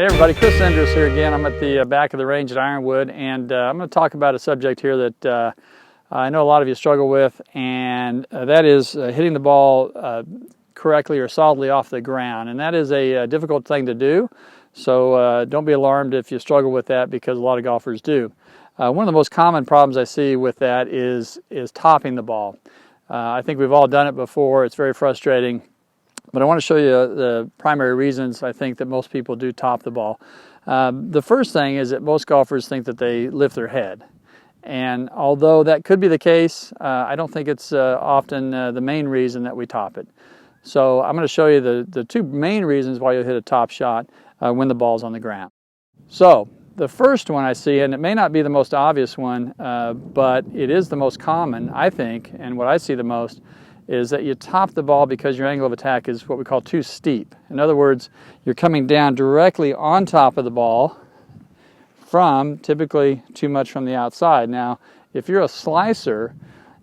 Hey everybody, Chris Endres here again. I'm at the back of the range at Ironwood, and I'm going to talk about a subject here that I know a lot of you struggle with, and that is hitting the ball correctly or solidly off the ground. And that is a difficult thing to do, so don't be alarmed if you struggle with that, because a lot of golfers do. One of the most common problems I see with that is topping the ball. I think we've all done it before. It's very frustrating. But I want to show you the primary reasons I think that most people do top the ball. The first thing is that most golfers think that they lift their head. And although that could be the case, I don't think it's often the main reason that we top it. So I'm going to show you the two main reasons why you'll hit a top shot when the ball's on the ground. So the first one I see, and it may not be the most obvious one, but it is the most common, I think, and what I see the most, is that you top the ball because your angle of attack is what we call too steep. In other words, you're coming down directly on top of the ball from typically too much from the outside. Now, if you're a slicer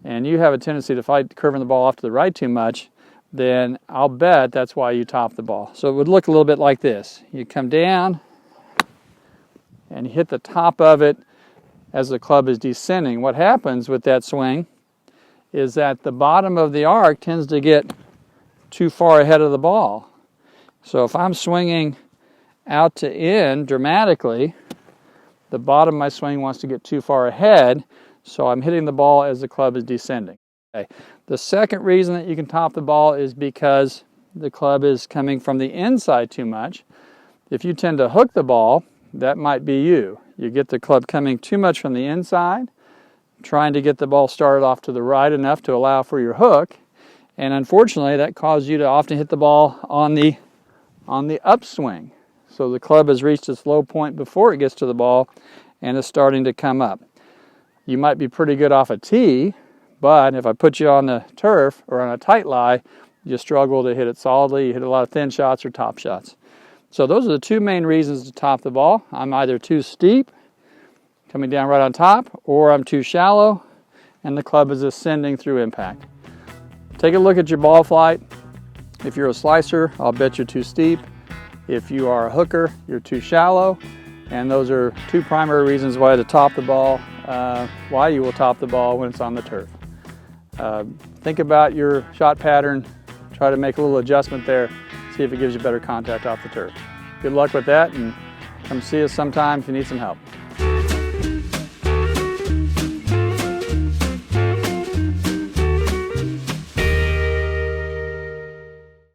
and you have a tendency to fight curving the ball off to the right too much, then I'll bet that's why you top the ball. So it would look a little bit like this. You come down and you hit the top of it as the club is descending. What happens with that swing is that the bottom of the arc tends to get too far ahead of the ball. So if I'm swinging out to in dramatically, the bottom of my swing wants to get too far ahead, so I'm hitting the ball as the club is descending. Okay. The second reason that you can top the ball is because the club is coming from the inside too much. If you tend to hook the ball, that might be you. You get the club coming too much from the inside, trying to get the ball started off to the right enough to allow for your hook, and unfortunately that causes you to often hit the ball on the upswing. So the club has reached its low point before it gets to the ball and is starting to come up. You might be pretty good off a tee, but if I put you on the turf or on a tight lie, you struggle to hit it solidly. You hit a lot of thin shots or top shots. So those are the two main reasons to top the ball. I'm either too steep, coming down right on top, or I'm too shallow and the club is ascending through impact. Take a look at your ball flight. If you're a slicer, I'll bet you're too steep. If you are a hooker, you're too shallow. And those are two primary reasons why to top the ball, why you will top the ball when it's on the turf. Think about your shot pattern, try to make a little adjustment there, see if it gives you better contact off the turf. Good luck with that, and come see us sometime if you need some help.